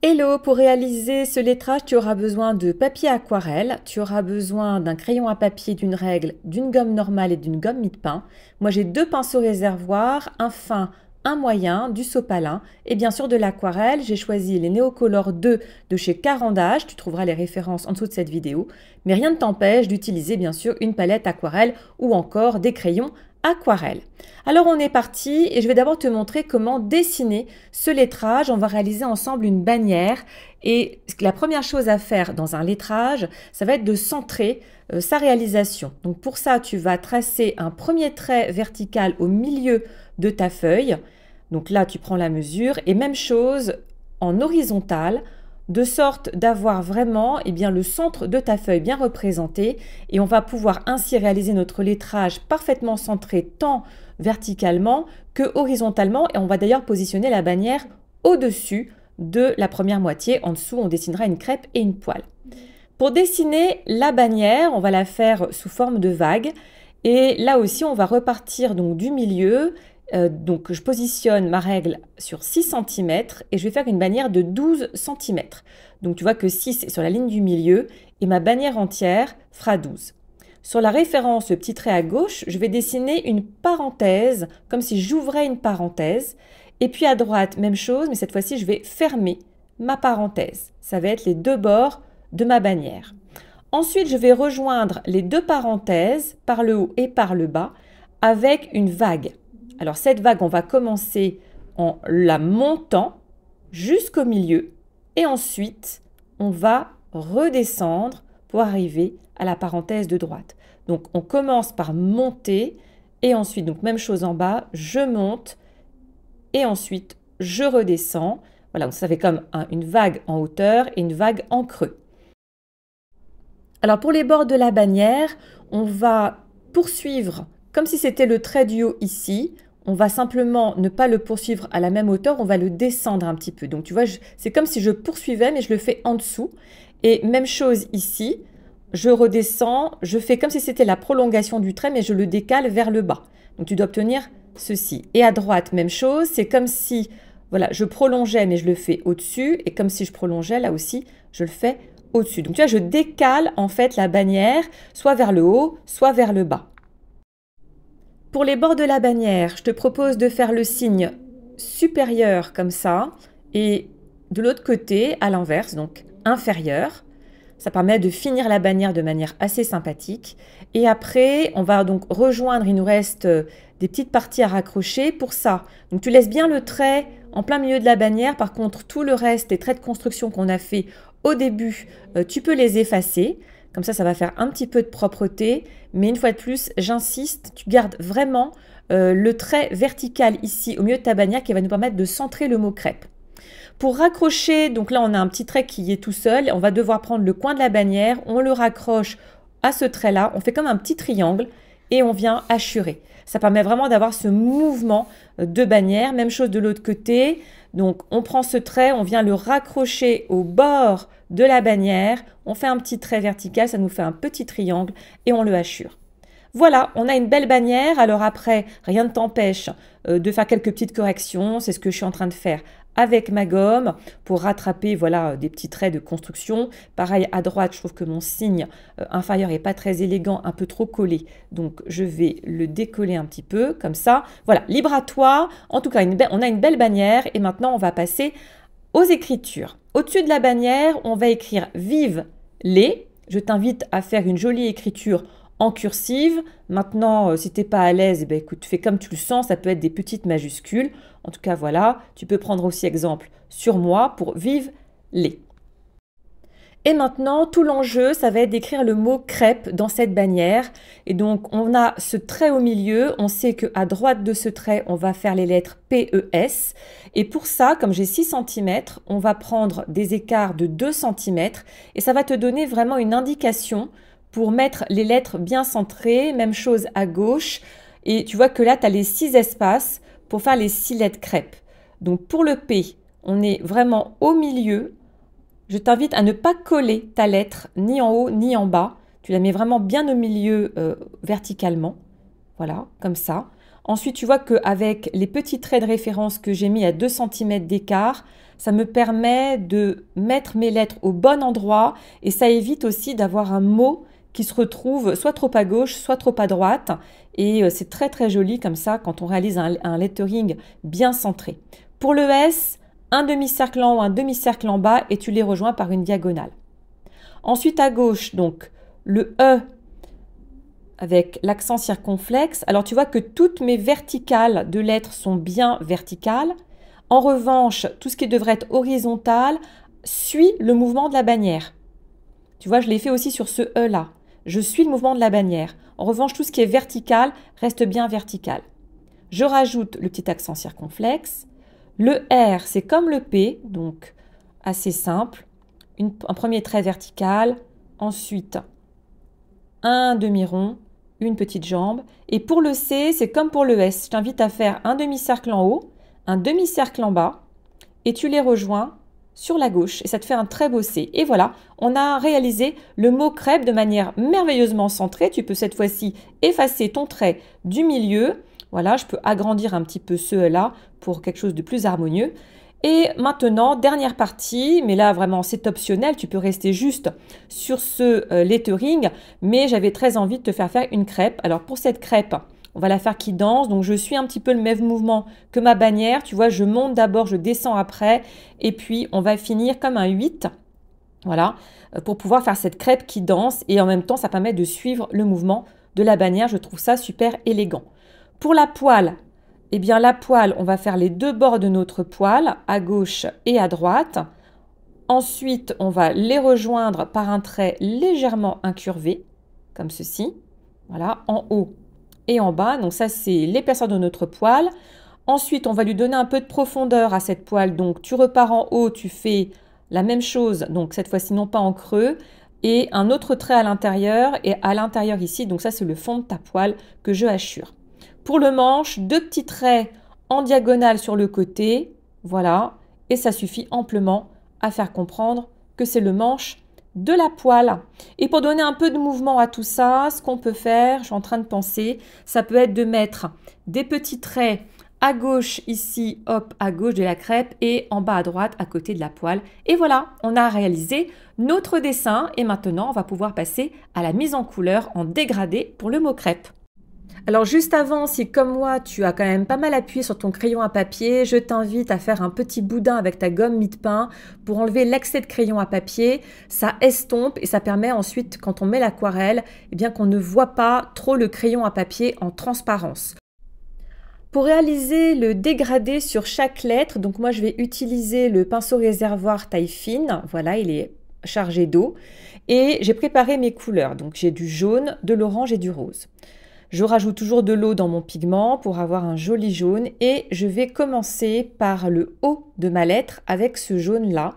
Hello, pour réaliser ce lettrage, tu auras besoin de papier aquarelle, tu auras besoin d'un crayon à papier, d'une règle, d'une gomme normale et d'une gomme mie-de-pain. Moi, j'ai deux pinceaux réservoirs, un fin, un moyen, du sopalin et bien sûr de l'aquarelle. J'ai choisi les Neocolor 2 de chez Caran d'Ache, tu trouveras les références en dessous de cette vidéo. Mais rien ne t'empêche d'utiliser bien sûr une palette aquarelle ou encore des crayons aquarelle. Alors on est parti et je vais d'abord te montrer comment dessiner ce lettrage. On va réaliser ensemble une bannière et la première chose à faire dans un lettrage, ça va être de centrer sa réalisation. Donc pour ça, tu vas tracer un premier trait vertical au milieu de ta feuille. Donc là, tu prends la mesure et même chose en horizontal, de sorte d'avoir vraiment le centre de ta feuille bien représenté et on va pouvoir ainsi réaliser notre lettrage parfaitement centré tant verticalement que horizontalement et on va d'ailleurs positionner la bannière au-dessus de la première moitié. En dessous, on dessinera une crêpe et une poêle. Pour dessiner la bannière, on va la faire sous forme de vague et là aussi, on va repartir donc du milieu. Donc je positionne ma règle sur 6 cm et je vais faire une bannière de 12 cm. Donc tu vois que 6 est sur la ligne du milieu et ma bannière entière fera 12. Sur la référence, le petit trait à gauche, je vais dessiner une parenthèse, comme si j'ouvrais une parenthèse. Et puis à droite, même chose, mais cette fois-ci, je vais fermer ma parenthèse. Ça va être les deux bords de ma bannière. Ensuite, je vais rejoindre les deux parenthèses par le haut et par le bas avec une vague. Alors cette vague, on va commencer en la montant jusqu'au milieu et ensuite on va redescendre pour arriver à la parenthèse de droite. Donc on commence par monter et ensuite, donc même chose en bas, je monte et ensuite je redescends. Voilà, donc ça fait comme une vague en hauteur et une vague en creux. Alors pour les bords de la bannière, on va poursuivre comme si c'était le trait du haut ici. On va simplement ne pas le poursuivre à la même hauteur, on va le descendre un petit peu. Donc tu vois, c'est comme si je poursuivais, mais je le fais en dessous. Et même chose ici, je redescends, je fais comme si c'était la prolongation du trait, mais je le décale vers le bas. Donc tu dois obtenir ceci. Et à droite, même chose, c'est comme si voilà, je prolongeais, mais je le fais au-dessus. Et comme si je prolongeais, là aussi, je le fais au-dessus. Donc tu vois, je décale en fait la bannière, soit vers le haut, soit vers le bas. Pour les bords de la bannière, je te propose de faire le signe supérieur comme ça et de l'autre côté, à l'inverse, donc inférieur. Ça permet de finir la bannière de manière assez sympathique. Et après, on va donc rejoindre, il nous reste des petites parties à raccrocher pour ça. Donc tu laisses bien le trait en plein milieu de la bannière. Par contre, tout le reste, les traits de construction qu'on a fait au début, tu peux les effacer. Comme ça va faire un petit peu de propreté. Mais une fois de plus, j'insiste, tu gardes vraiment le trait vertical ici au milieu de ta bannière qui va nous permettre de centrer le mot crêpe. Pour raccrocher, donc là on a un petit trait qui est tout seul, on va devoir prendre le coin de la bannière, on le raccroche à ce trait-là, on fait comme un petit triangle et on vient hachurer. Ça permet vraiment d'avoir ce mouvement de bannière. Même chose de l'autre côté. Donc on prend ce trait, on vient le raccrocher au bord de la bannière, on fait un petit trait vertical, ça nous fait un petit triangle et on le hachure. Voilà, on a une belle bannière. Alors après, rien ne t'empêche de faire quelques petites corrections. C'est ce que je suis en train de faire avec ma gomme pour rattraper voilà, des petits traits de construction. Pareil, à droite, je trouve que mon signe inférieur n'est pas très élégant, un peu trop collé. Donc, je vais le décoller un petit peu, comme ça. Voilà, libre à toi. En tout cas, on a une belle bannière. Et maintenant, on va passer aux écritures. Au-dessus de la bannière, on va écrire « Vive les ». Je t'invite à faire une jolie écriture en cursive. Maintenant, si tu n'es pas à l'aise, écoute, fais comme tu le sens, ça peut être des petites majuscules. En tout cas, voilà, tu peux prendre aussi exemple sur moi pour vive les. Et maintenant, tout l'enjeu, ça va être d'écrire le mot crêpe dans cette bannière. Et donc, on a ce trait au milieu. On sait qu'à droite de ce trait, on va faire les lettres P-E-S. Et pour ça, comme j'ai 6 cm, on va prendre des écarts de 2 cm. Et ça va te donner vraiment une indication pour mettre les lettres bien centrées. Même chose à gauche. Et tu vois que là, tu as les 6 espaces pour faire les 6 lettres crêpes. Donc, pour le P, on est vraiment au milieu. Je t'invite à ne pas coller ta lettre ni en haut ni en bas. Tu la mets vraiment bien au milieu verticalement. Voilà, comme ça. Ensuite, tu vois qu'avec les petits traits de référence que j'ai mis à 2 cm d'écart, ça me permet de mettre mes lettres au bon endroit et ça évite aussi d'avoir un mot qui se retrouve soit trop à gauche, soit trop à droite. Et c'est très très joli comme ça quand on réalise un lettering bien centré. Pour le S, un demi-cercle en haut, un demi-cercle en bas et tu les rejoins par une diagonale. Ensuite à gauche, donc le E avec l'accent circonflexe. Alors tu vois que toutes mes verticales de lettres sont bien verticales. En revanche, tout ce qui devrait être horizontal suit le mouvement de la bannière. Tu vois, je l'ai fait aussi sur ce E là. Je suis le mouvement de la bannière. En revanche, tout ce qui est vertical reste bien vertical. Je rajoute le petit accent circonflexe. Le R, c'est comme le P, donc assez simple. Un premier trait vertical, ensuite un demi-rond, une petite jambe. Et pour le C, c'est comme pour le S. Je t'invite à faire un demi-cercle en haut, un demi-cercle en bas, et tu les rejoins sur la gauche. Et ça te fait un très beau C. Et voilà, on a réalisé le mot crêpe de manière merveilleusement centrée. Tu peux cette fois-ci effacer ton trait du milieu. Voilà, je peux agrandir un petit peu ce-là pour quelque chose de plus harmonieux. Et maintenant, dernière partie, mais là vraiment c'est optionnel, tu peux rester juste sur ce lettering, mais j'avais très envie de te faire une crêpe. Alors pour cette crêpe, on va la faire qui danse, donc je suis un petit peu le même mouvement que ma bannière, tu vois, je monte d'abord, je descends après, et puis on va finir comme un 8, voilà, pour pouvoir faire cette crêpe qui danse, et en même temps ça permet de suivre le mouvement de la bannière, je trouve ça super élégant. Pour la poêle, eh bien, la poêle, on va faire les deux bords de notre poêle, à gauche et à droite. Ensuite, on va les rejoindre par un trait légèrement incurvé, comme ceci. Voilà, en haut et en bas. Donc ça, c'est l'épaisseur de notre poêle. Ensuite, on va lui donner un peu de profondeur à cette poêle. Donc, tu repars en haut, tu fais la même chose. Donc, cette fois-ci, non pas en creux. Et un autre trait à l'intérieur. Et à l'intérieur ici, donc ça, c'est le fond de ta poêle que je hachure. Pour le manche, deux petits traits en diagonale sur le côté, voilà, et ça suffit amplement à faire comprendre que c'est le manche de la poêle. Et pour donner un peu de mouvement à tout ça, ce qu'on peut faire, je suis en train de penser, ça peut être de mettre des petits traits à gauche ici, hop, à gauche de la crêpe et en bas à droite à côté de la poêle. Et voilà, on a réalisé notre dessin et maintenant on va pouvoir passer à la mise en couleur en dégradé pour le mot crêpe. Alors juste avant, si comme moi, tu as quand même pas mal appuyé sur ton crayon à papier, je t'invite à faire un petit boudin avec ta gomme mie-de-pain pour enlever l'excès de crayon à papier. Ça estompe et ça permet ensuite, quand on met l'aquarelle, eh bien qu'on ne voit pas trop le crayon à papier en transparence. Pour réaliser le dégradé sur chaque lettre, donc moi je vais utiliser le pinceau réservoir taille fine, voilà, il est chargé d'eau, et j'ai préparé mes couleurs, donc j'ai du jaune, de l'orange et du rose. Je rajoute toujours de l'eau dans mon pigment pour avoir un joli jaune et je vais commencer par le haut de ma lettre avec ce jaune-là.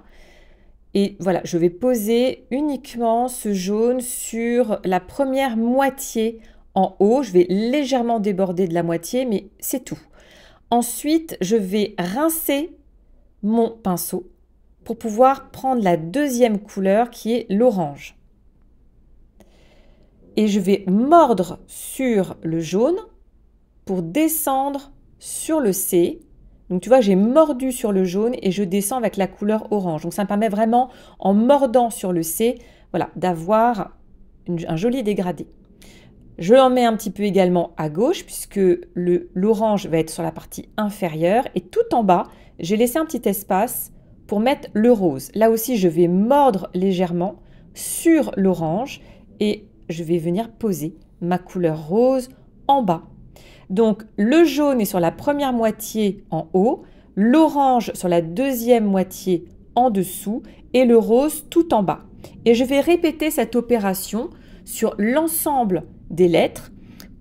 Et voilà, je vais poser uniquement ce jaune sur la première moitié en haut. Je vais légèrement déborder de la moitié, mais c'est tout. Ensuite, je vais rincer mon pinceau pour pouvoir prendre la deuxième couleur qui est l'orange. Et je vais mordre sur le jaune pour descendre sur le C. Donc tu vois, j'ai mordu sur le jaune et je descends avec la couleur orange. Donc ça me permet vraiment, en mordant sur le C, voilà, d'avoir un joli dégradé. Je en mets un petit peu également à gauche puisque l'orange va être sur la partie inférieure. Et tout en bas, j'ai laissé un petit espace pour mettre le rose. Là aussi, je vais mordre légèrement sur l'orange et je vais venir poser ma couleur rose en bas. Donc le jaune est sur la première moitié en haut, l'orange sur la deuxième moitié en dessous et le rose tout en bas. Et je vais répéter cette opération sur l'ensemble des lettres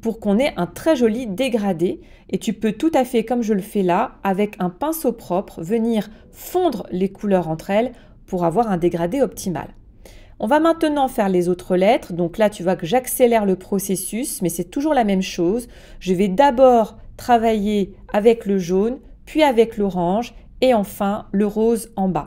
pour qu'on ait un très joli dégradé. Et tu peux tout à fait, comme je le fais là, avec un pinceau propre, venir fondre les couleurs entre elles pour avoir un dégradé optimal. On va maintenant faire les autres lettres. Donc là, tu vois que j'accélère le processus, mais c'est toujours la même chose. Je vais d'abord travailler avec le jaune, puis avec l'orange et enfin le rose en bas.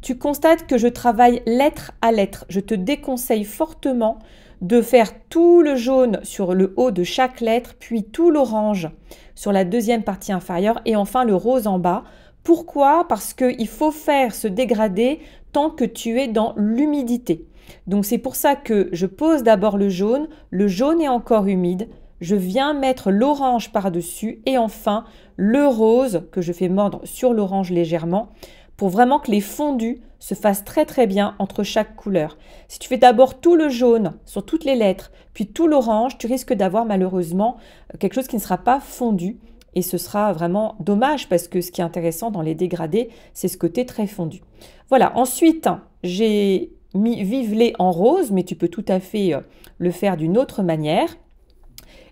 Tu constates que je travaille lettre à lettre. Je te déconseille fortement de faire tout le jaune sur le haut de chaque lettre, puis tout l'orange sur la deuxième partie inférieure et enfin le rose en bas. Pourquoi? Parce qu'il faut faire ce dégradé tant que tu es dans l'humidité. Donc c'est pour ça que je pose d'abord le jaune est encore humide, je viens mettre l'orange par-dessus et enfin le rose que je fais mordre sur l'orange légèrement pour vraiment que les fondus se fassent très très bien entre chaque couleur. Si tu fais d'abord tout le jaune sur toutes les lettres, puis tout l'orange, tu risques d'avoir malheureusement quelque chose qui ne sera pas fondu et ce sera vraiment dommage parce que ce qui est intéressant dans les dégradés, c'est ce côté très fondu. Voilà, ensuite j'ai mis Vive-les en rose, mais tu peux tout à fait le faire d'une autre manière.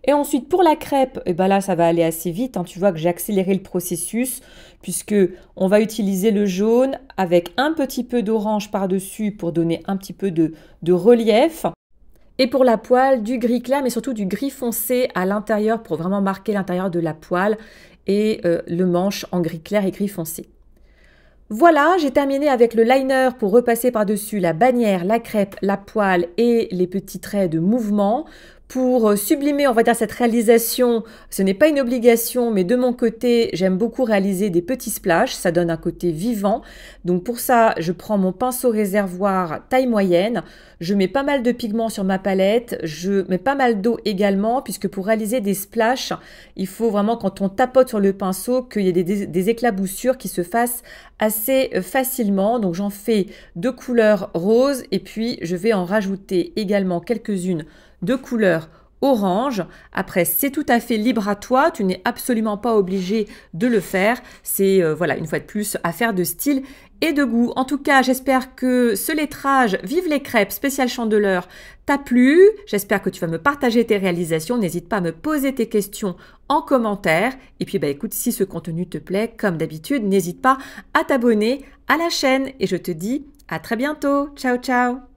Et ensuite, pour la crêpe, et ben là, ça va aller assez vite. Tu vois que j'ai accéléré le processus puisque on va utiliser le jaune avec un petit peu d'orange par-dessus pour donner un petit peu de relief. Et pour la poêle, du gris clair, mais surtout du gris foncé à l'intérieur pour vraiment marquer l'intérieur de la poêle et le manche en gris clair et gris foncé. Voilà, j'ai terminé avec le liner pour repasser par-dessus la bannière, la crêpe, la poêle et les petits traits de mouvement. Pour sublimer, on va dire, cette réalisation, ce n'est pas une obligation, mais de mon côté, j'aime beaucoup réaliser des petits splashes, ça donne un côté vivant. Donc pour ça, je prends mon pinceau réservoir taille moyenne, je mets pas mal de pigments sur ma palette, je mets pas mal d'eau également, puisque pour réaliser des splashes, il faut vraiment, quand on tapote sur le pinceau, qu'il y ait des éclaboussures qui se fassent assez facilement. Donc j'en fais deux couleurs roses, et puis je vais en rajouter également quelques-unes de couleur orange. Après, c'est tout à fait libre à toi, tu n'es absolument pas obligé de le faire. C'est, voilà, une fois de plus, affaire de style et de goût. En tout cas, j'espère que ce lettrage Vive les crêpes spécial Chandeleur t'a plu. J'espère que tu vas me partager tes réalisations. N'hésite pas à me poser tes questions en commentaire. Et puis, bah, écoute, si ce contenu te plaît, comme d'habitude, n'hésite pas à t'abonner à la chaîne. Et je te dis à très bientôt. Ciao, ciao!